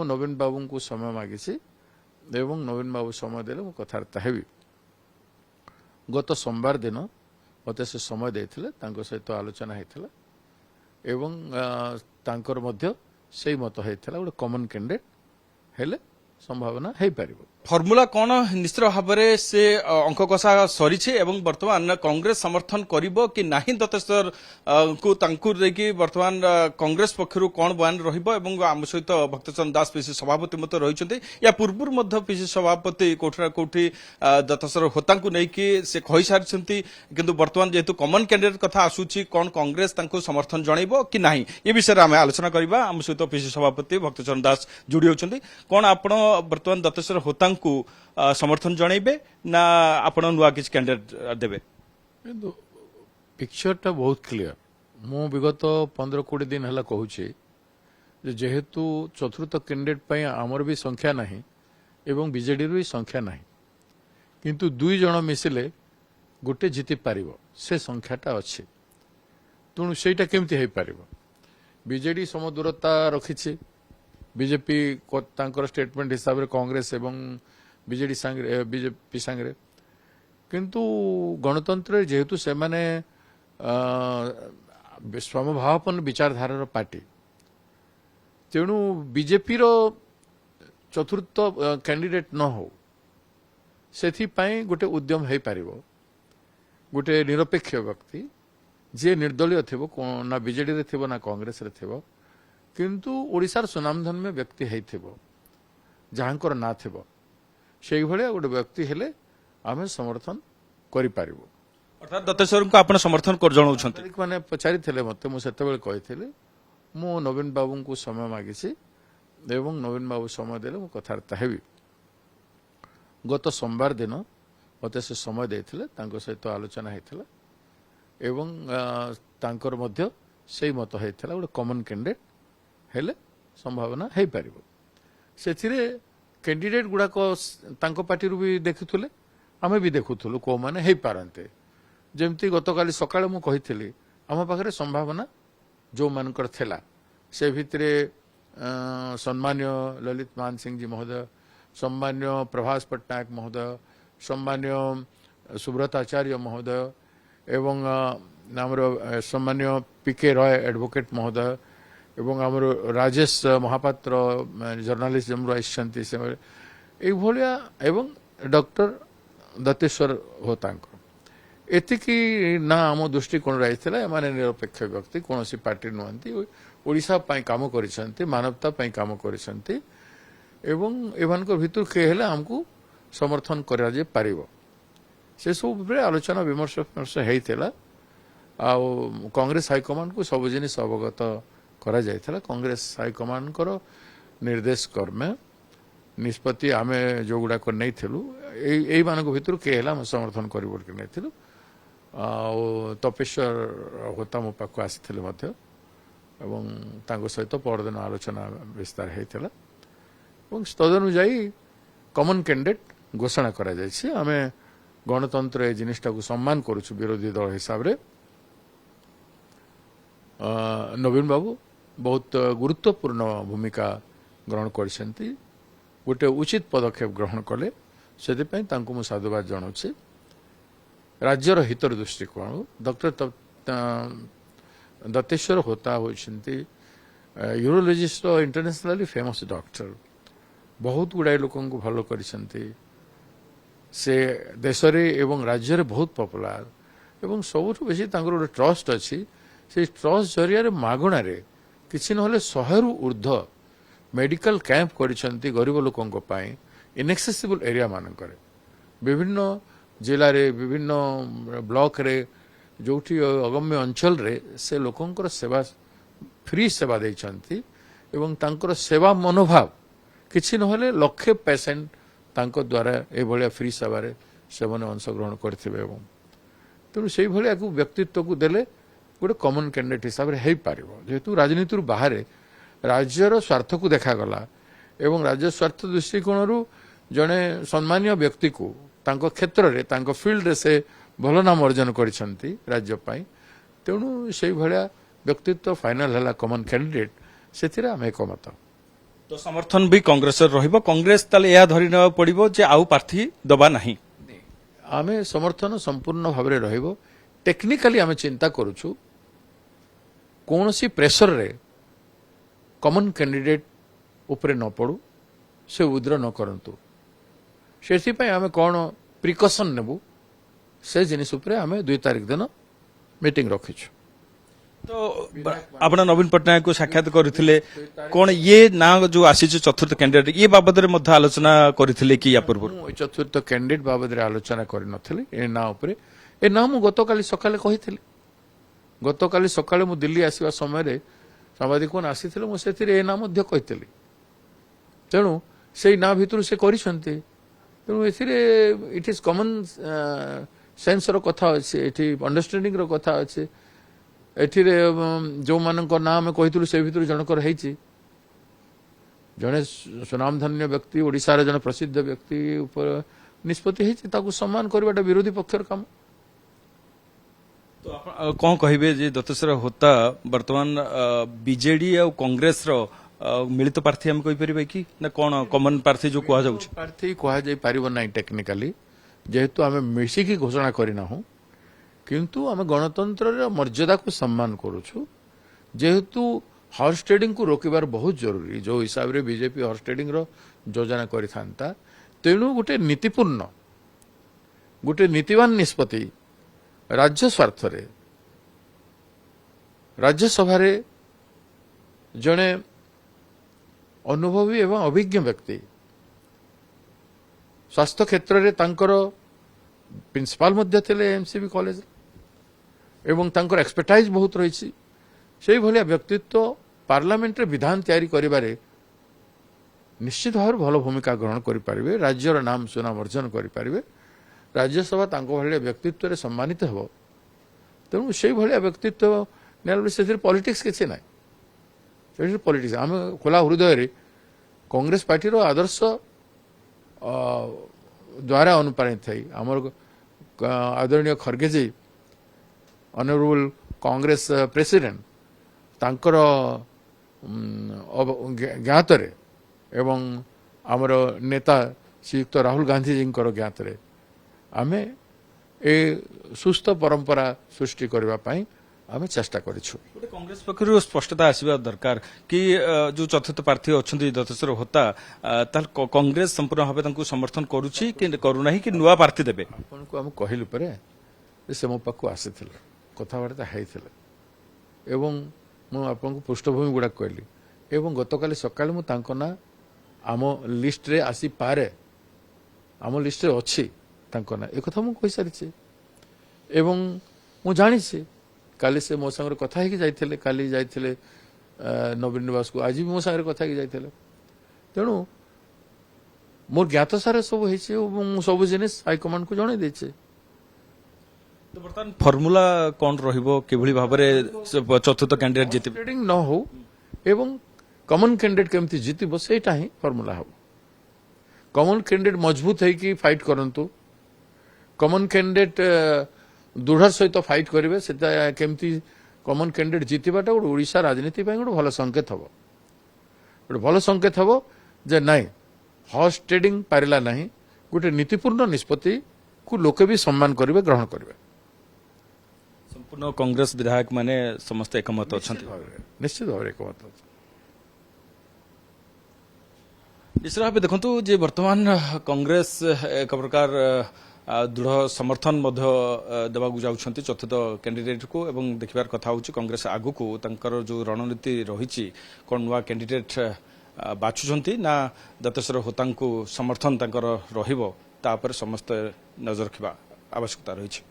नवीन बाबू को समय मागिছি এবং नवीन बाबू समय देले मु कथार्ता हेबी गत सोमवार दिन मते से समय देथिले तांको सहित आलोचना हेतिला एवं तांकर मध्य सेही मत हेतिला गोटे कॉमन कैंडिडेट हेले संभावना हे पारिबो फर्मुला कौन निश्चित भाव में से अंक कषा सरी बर्तमान कांग्रेस समर्थन करिबो कि नाही दत्तेश्वर को तांकुर देखि बर्तमान कांग्रेस पक्षरु कौन बयान रहिबो एवं आम सहित भक्तचरण दास पीसी सभापति मत रहिचंती या पूर्व मध्य पीसी सभापति कोठरा कोठी दत्तेश्वर होतांकु नै कि से कहि सारिसंती किंतु बर्तमान जेतु कॉमन कैंडिडेट कथा आसुची कौन कांग्रेस तांको समर्थन जणैबो कि नाही ए विषय रे आमे आलोचना करिबा आम सहित पीसी सभापति भक्तचरण दास जोडी होचंती कोन आपण बर्तमान दत्तेश्वर होतांकु समर्थन जनइबे ना आपण नुआ किछ कैंडिडेट देबे पिक्चर टा बहुत क्लियर मु विगत 15-20 दिन हला कहूची जेहेतु चतुर्थ कैंडिडेट पई हमर भी संख्या नाही एवं बीजेडी रो भी संख्या नाही किंतु दुई जण मिसिले गोटे जीति पारिबो से संख्याटा अछि तुनु सेटा केमति हे पारिबो बीजेडी समदूरता रखिछि बीजेपी तांकर स्टेटमेंट हिसाब रे कांग्रेस एवं बीजेडी संगे बीजेपी संगे किंतु गणतंत्र जेहेतु से माने समभावापन्न विचारधारार पार्टी तेणु बीजेपी रो चतुर्थ कैंडिडेट न हो सेथि पई गोटे उद्यम हे पारिबो गोटे निरपेक्ष व्यक्ति जे निर्दलीय थिबो ना बीजेडी रे थिबो ना कांग्रेस रे थिबो किंतु ओडिशार सुनामधन में व्यक्ति हेइथिबो जहाँकर ना थिबो सेही भलिया गोटे व्यक्ति हेले आमे समर्थन करि पारिबो अर्थात दत्तेश्वर को आपण समर्थन कर जणाउछंती माने पचारि थिले मते मु सेते बेले कहिथिले मु नवीन बाबू को समय मागिছি एवं नवीन बाबू समय देले मु कथार्ता हेबी गत सोमवार दिन मते से समय देथिले तांको सहित आलोचना हेतिला एवं तांकर मध्य सेही मत हेतिला गोटे कॉमन कैंडिडेट हेले संभावना हे पारिबो सेथिरे कैंडिडेट गुड़ाक पार्टी भी देखुले आम भी देखुलु को माने हे पारंते जेमती गतकाली सकाळे मु कहिथिली आम पाखरे संभावना जो मानकर थेला से भितरे सम्मान्य ललित मान सिंह जी महोदय सम्मान्य प्रभास पट्टनायक महोदय सम्मान्य सुब्रत आचार्य महोदय एवं आमर सम्मान्य पीके रॉय एडवोकेट महोदय एवं आमर राजेश महापात्र जर्नालीस्ट जमरो आइसंती से एभलिया एवं डॉक्टर दत्तेश्वर होतांक एतिकी ना आम दृष्टिकोण रही माने निरपेक्ष व्यक्ति कौन सी पार्टी नुहंती ओडिशा पई काम करिसंती मानवता पई काम करिसंती एवं एवानक भितर के हेले हमकु समर्थन करा जे पारिबो से सब आलोचना विमर्श हेइतेला आ कांग्रेस हाईकमांड को सब जिनिस अवगत करा जायथला कांग्रेस हाईकमांड कर निर्देश कर्मे निष्पत्ति आमे जो गुडा को नहीं थिलु एई मानक भितर के हेला हम समर्थन करिबो कि नहीं थिलु आ तपेश्वर होता मो पाको आसिथिले मध्य एवं तांको सहित परदिन आलोचना विस्तार हेइथला एवं तदनुଯାୟୀ कॉमन कैंडिडेट घोषणा करा जायछि आमे गणतंत्र ए जिनिसटा को सम्मान करूछु विरोधी दल हिसाब रे नवीन बाबू बहुत गुरुत्वपूर्ण भूमिका ग्रहण करछंती गोटे उचित पदक्षेप ग्रहण कले से साधुवाद जनाऊे राज्यर हितर दृष्टिकोण डॉक्टर दत्तेश्वर होता होती यूरोलॉजिस्ट इंटरनेशनली फेमस डॉक्टर बहुत गुड़ाए लोक भल कर से देश एवं राज्य रे बहुत पॉपुलर एवं सबुठ बेसी गोटे ट्रस्ट अच्छी से ट्रस्ट जरिया मागणार किसी ना 100 रु ऊर्ध्व मेडिकल कैंप करिसेंती गरीब लोकों इनएक्सेसिबल एरिया मानकर विभिन्न जिले रे विभिन्न ब्लॉक रे जोठी अगम्य अंचल रे से लोकंकर सेवा फ्री सेवा देइछंती एवं तांकर सेवा मनोभाव किछि नहले लक्षे पेशेंट तांको द्वारा ए भलिया फ्री सेवा रे सेवन अंशग्रहण करथिबे एवं तेणु से भलिया को व्यक्तित्व को देले गोटे कॉमन कैंडिडेट हिसाब रे पारिबो जेहेतु राजनीति बाहर राज्यर स्वार्थ को देखागला एवं राज्य स्वार्थ दृष्टिकोण जड़े सम्मानीय व्यक्ति को तांको क्षेत्र रे तांको फील्ड रे से भल नाम अर्जन करिसंती राज्य पाई तेणु से भलिया व्यक्तित्व फाइनल हला कॉमन कैंडिडेट से आम एकमत। तो समर्थन भी कांग्रेस रहिबो कांग्रेस ताले या धरि न पड़िबो जे आउ प्रार्थी दबा नाही आमे समर्थन संपूर्ण भाव में रहिबो टेक्निकली आमे चिंता करूछु कौनसी प्रेशर रे कॉमन कैंडिडेट ऊपर न पड़ू से उद्र न करंतु से आमे कौन प्रिकॉशन नेबू से जिनिस उपरे आमे 2 तारिख दिन मीटिंग रखिछु तो आपण नवीन पटनायक को साक्षात करथिले कोन ये ना जो आसी चतुर्थ कैंडिडेट ये बाबद रे मध्य आलोचना करथिले कि या पूर्व मु चतुर्थ कैंडिडेट बाबद रे आलोचना करि नथिली ए ना उपरे ए ना मु गतकाली सकाले कहिथिली गतकाली सकाले मु दिल्ली आसीबा समय रे सामाजिक कोन आसीथिले मु सेथिरे ए ना मध्य कहिथिली तेणु सेई ना भितरु से करिसंती तेणु एथिरे इट इज कॉमन सेंस रो कथा अछि एठी अंडरस्टैंडिंग रो कथा अछि एथिरे जो मानक ना आम कही से भर जनकर जड़े सुनामधन्य व्यक्ति ओडिशार जन प्रसिद्ध व्यक्ति ऊपर निष्पत्ति होती सम्मान करवाटा विरोधी पक्षर काम तो आप कौन कहे जे दत्तेश्वर होता वर्तमान बीजेडी और कांग्रेस रो मिलित प्रार्थी हम कही कि ना कौन कॉमन प्रार्थी जो कह प्रार्थी कह पार ना टेक्निकाली जेहेतु आम मिशिकी घोषणा करना हूँ किंतु आम गणतंत्र मर्यादा को सम्मान करुछु जेहेतु हॉर्स ट्रेडिंग को रोकबार बहुत जरूरी जो हिसाब रे बीजेपी हॉर्स ट्रेडिंग रो योजना करिथांता तेणु गोटे नीतिपूर्ण गोटे नीतिवान निष्पत्ति राज्य स्वार्थ रे राज्यसभा रे जड़े अनुभवी एवं अभिज्ञ व्यक्ति स्वास्थ्य क्षेत्र रे तांकर प्रिंसिपाल मध्य थे एमसीबी कॉलेज एवं तांकर एक्सपर्टाइज बहुत रही से भलिया व्यक्तित्व पार्लियामेंट रे विधान तैयारी करिबारे निश्चित भाव भल भूमिका ग्रहण करें राज्यर नाम सुनाम अर्जन करें राज्यसभा भलिया व्यक्तित्व रे सम्मानित हो तेणु से भलिया व्यक्तित्व से पॉलिटिक्स किसी ना पॉलिटिक्स आम खोला हृदय रे कांग्रेस पार्टी रो आदर्श द्वारा अनुप्राणित थी आमर आदरणीय खड़गे जी ऑनरेबल कांग्रेस प्रेसिडेंट तांकर ज्ञात रे एवं आमर नेता श्रीयुक्त राहुल गांधी जी ज्ञात रे आमे ए सुस्थ परंपरा सृष्टि करबा पई आमे चेष्टा करिछु कांग्रेस पक्षरु स्पष्टता आसीबा दरकार कि जो चतुर्थ प्रार्थी अछंती दत्तेश्वर होता ताल कांग्रेस संपूर्ण भाबे तांको समर्थन करूची कि करू नाही कि नुवा प्रार्थी देबे आपन को हम कहिलु परे से मो पाखु आसीथिले कथाबार्ता हेइथिले एवं मु आपन को पृष्ठभूमि गुडा कहली एवं गतकाली सकाळे मु तांको ना आम लिस्ट रे आसी पारे आम लिस्ट रे अछि तांको ना ए कथा मु कहि सारिछि एवं मु जानि छी काली से मो संगे कथा ही जाइथिले काली जाइथिले नवीन निवास को आज भी मो संगे कथा ही जाइथिले तेणु मोर ज्ञात सारे सब होइছে এবং सब जिनिस हाईकमांड को जणे दैছে तो बर्तमान फॉर्मूला कोन रहिबो केभली भाबरे चतुर्थ कैंडिडेट जिति ट्रेडिंग न हो एवं कॉमन कैंडिडेट केमति जितिबो सेटा ही फॉर्मूला हो कॉमन कैंडिडेट मजबूत है कि फाइट करंतु कॉमन कैंडिडेट दृढ़ सहित फाइट करेंगे से केमती कॉमन कैंडिडेट जीतवाटा गोटे ओडिशा राजनीति गोटे भल संकेत हम गोटे भल संकेत हम जे नाई हॉर्स ट्रेडिंग पारा ना गोटे नीतिपूर्ण निष्पत्ति को लोके भी सम्मान करेंगे ग्रहण करेंगे संपूर्ण कांग्रेस विधायक माने समस्त एकमत अछंती निश्चित भाव एकमत अच्छा निश्चित भाव देखु जे वर्तमान कांग्रेस एक प्रकार दृढ़ समर्थन देवाक जाउछंती चतुर्थ कैंडिडेट को एवं देखिबार कथा होची कांग्रेस आगु को तंकर जो रणनीति रहिची कोन नुवा कैंडिडेट बाछुछंती ना दत्तेश्वर होतांको समर्थन तंकर रहिबो ता पर समस्त नजर रखिबा आवश्यकता रहिची।